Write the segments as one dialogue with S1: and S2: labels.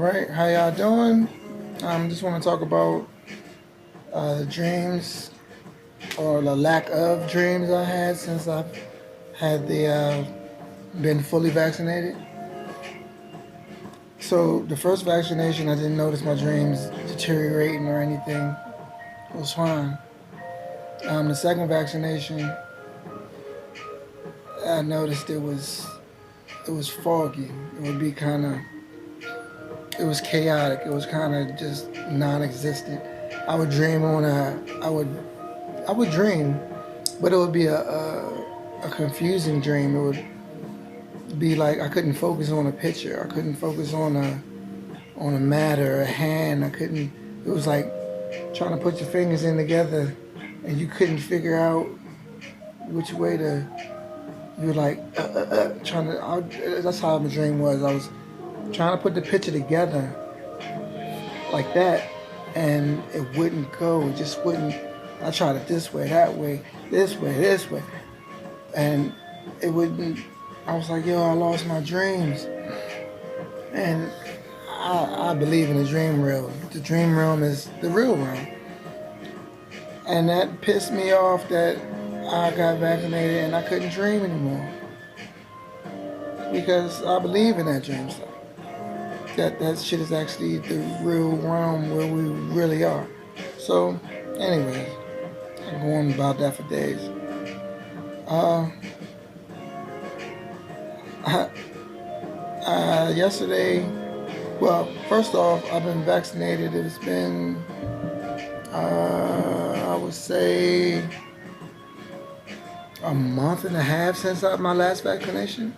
S1: right, how y'all doing? Just want to talk about the dreams or the lack of dreams I had since I've had the been fully vaccinated. So the first vaccination, I didn't notice my dreams deteriorating or anything. It was fine. The second vaccination, I noticed it was foggy. It would be kind of it was chaotic. It was kind of just non-existent. I would dream on a I would dream, but it would be a confusing dream. It would be like I couldn't focus on a picture. I couldn't focus on a matter, a hand. I couldn't. It was like trying to put your fingers in together, and you couldn't figure out which way to. You were like trying to. That's how my dream was. I was trying to put the picture together like that, and it wouldn't go. It just wouldn't. I tried it this way, that way, this way, and it wouldn't. I was like, yo, I lost my dreams, and I believe in the dream realm. The dream realm is the real realm, and that pissed me off that I got vaccinated and I couldn't dream anymore because I believe in that dream stuff. That shit is actually the real realm where we really are. So, anyways, I'm going about that for days. Uh, Yesterday, well, first off, I've been vaccinated. It's been, I would say, a month and a half since my last vaccination.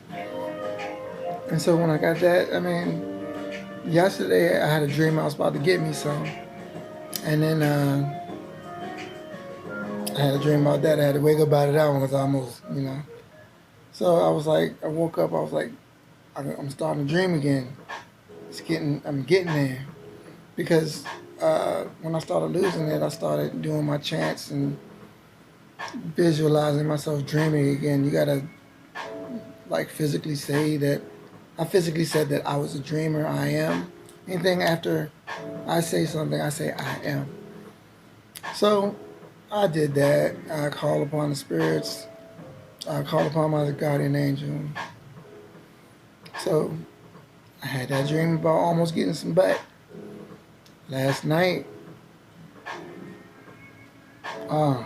S1: And so when I got that, I mean, yesterday I had a dream I was about to get me some. And then I had a dream about that. I had to wake up out of that one because I almost. So I was like, I woke up, I was like, I'm starting to dream again. I'm getting there. Because when I started losing it, I started doing my chants and visualizing myself dreaming again. You gotta like physically say that. I physically said that I was a dreamer. I am. Anything after I say something, I say I am. So I did that. I called upon the spirits. I called upon my guardian angel. So I had that dream about almost getting some butt last night. Uh,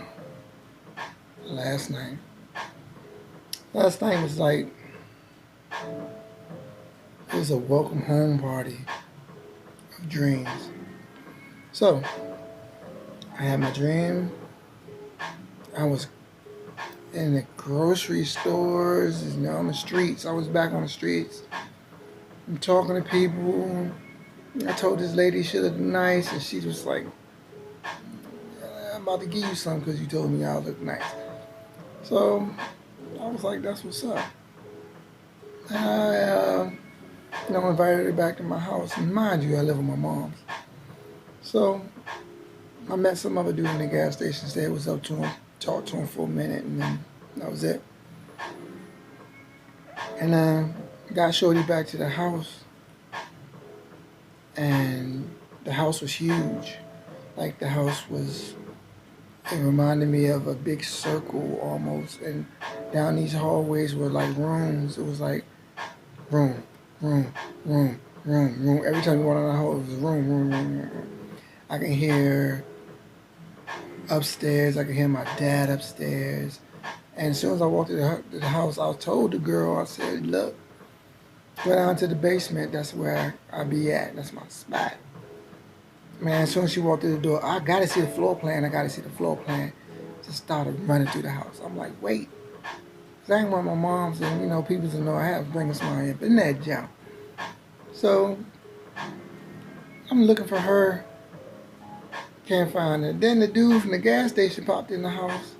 S1: last night. Last night was like, it was a welcome home party of dreams. So I had my dream. I was in the grocery stores, on the streets. I was back on the streets. I'm talking to people. I told this lady she looked nice, and she was like, I'm about to give you something because you told me I look nice. So I was like, that's what's up. And I invited her back to my house. And mind you, I live with my mom's. So I met some other dude in the gas station, said what's up to him, talked to him for a minute, and then that was it. And got Shorty back to the house, and the house was huge. Like the house was, it reminded me of a big circle almost, and down these hallways were like rooms. It was like room, room, room, room, room. Every time you walk down the hall, it was room, room, room, room, room. I can hear upstairs. I can hear my dad upstairs. And as soon as I walked to the house, I told the girl, I said, look, go down to the basement. That's where I be at. That's my spot. Man, as soon as she walked through the door, I got to see the floor plan. Just started running through the house. I'm like, wait. Cause I ain't want my moms and, people to know I have bringing somebody up in that jump. So I'm looking for her. Can't find her. Then the dude from the gas station popped in the house.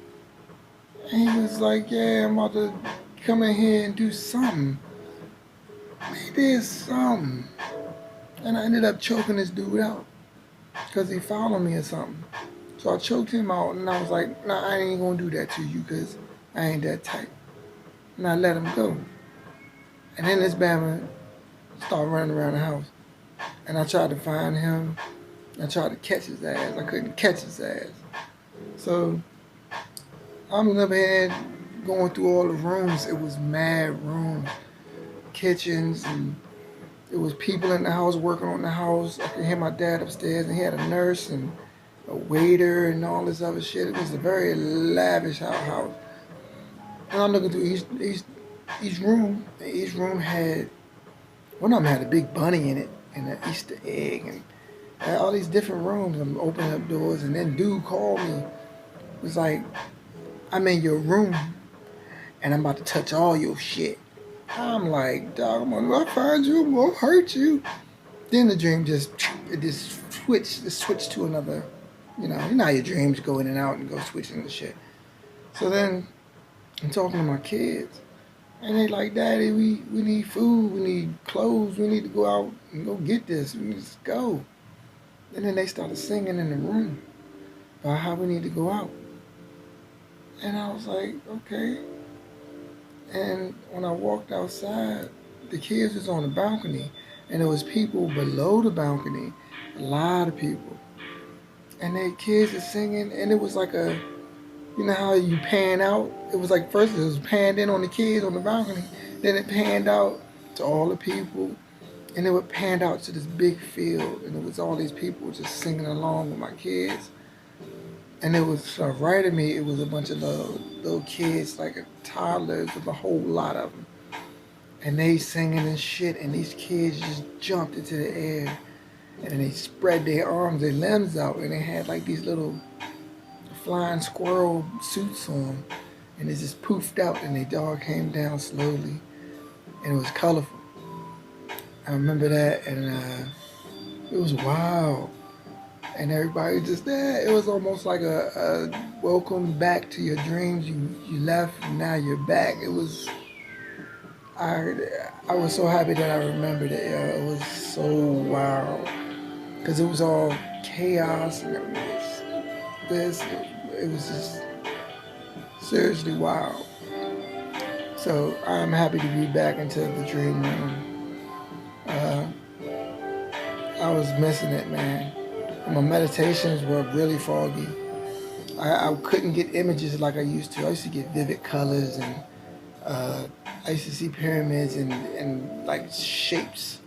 S1: And he was like, yeah, I'm about to come in here and do something. He did something. And I ended up choking this dude out because he followed me or something. So I choked him out, and I was like, nah, I ain't gonna do that to you because I ain't that type. And I let him go. And then this bama started running around the house. and I tried to find him. I tried to catch his ass. I couldn't catch his ass. So I'm up ahead going through all the rooms. It was mad rooms, kitchens, and it was people in the house working on the house. I could hear my dad upstairs, and he had a nurse and a waiter and all this other shit. It was a very lavish house. And I'm looking through each room. And each room had, one of them had a big bunny in it and an Easter egg, and I had all these different rooms. I'm opening up doors, and then dude called me. It was like, I'm in your room, and I'm about to touch all your shit. I'm like, dog, I'm gonna find you, I'm gonna hurt you. Then the dream just switched to another, you know how your dreams go in and out and go switching the shit. So then I'm talking to my kids, and they like, Daddy, we need food, we need clothes, we need to go out and go get this, we need to go. And then they started singing in the room about how we need to go out. And I was like, okay. And when I walked outside, the kids was on the balcony, and there was people below the balcony, a lot of people. And the kids are singing, and it was like you know how you pan out? It was like first it was panned in on the kids on the balcony, then it panned out to all the people, and it would pan out to this big field, and it was all these people just singing along with my kids. And it was right of me, it was a bunch of little kids, like toddlers, with a whole lot of them. And they singing and shit, and these kids just jumped into the air, and then they spread their arms, their limbs out, and they had like these little flying squirrel suits on, and it just poofed out, and their dog came down slowly, and it was colorful. I remember that, and it was wild. And everybody just there. It was almost like a welcome back to your dreams. You left, and now you're back. It was. I was so happy that I remembered it. It was so wild because it was all chaos, and it was this. It was just seriously wild. So I'm happy to be back into the dream room. Uh, I was missing it, man. My meditations were really foggy. I couldn't get images like I used to. I used to get vivid colors, and I used to see pyramids, and like shapes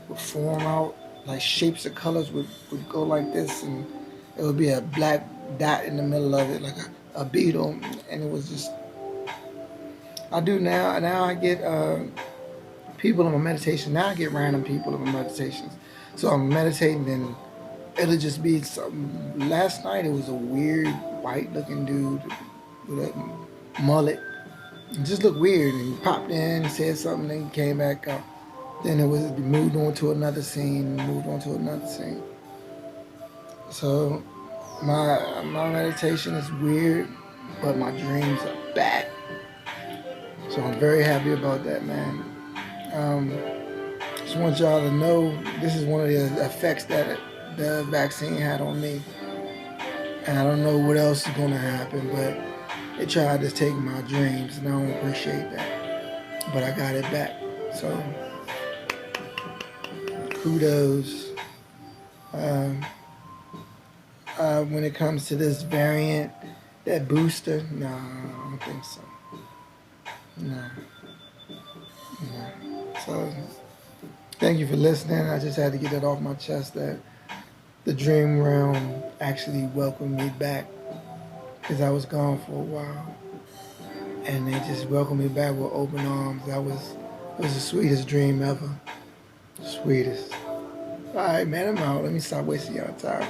S1: would form out, like shapes of colors would go like this, and it would be a black dot in the middle of it, like a beetle, and it was just, I do now. Now I get people in my meditation. Now I get random people in my meditations. So I'm meditating, and it'll just be something. Last night it was a weird white looking dude with a mullet. It just looked weird, and he popped in, said something, and came back out. Then it was moved on to another scene, moved on to another scene. So my meditation is weird, but my dreams are back. So I'm very happy about that, man. Just want y'all to know this is one of the effects that the vaccine had on me. And I don't know what else is going to happen, but it tried to take my dreams, and I don't appreciate that. But I got it back. So kudos. When it comes to this variant, that booster, no, I don't think so. No. So thank you for listening. I just had to get it off my chest that the dream realm actually welcomed me back because I was gone for a while, and they just welcomed me back with open arms. It was the sweetest dream ever. Sweetest. All right, man, I'm out. Let me stop wasting y'all time.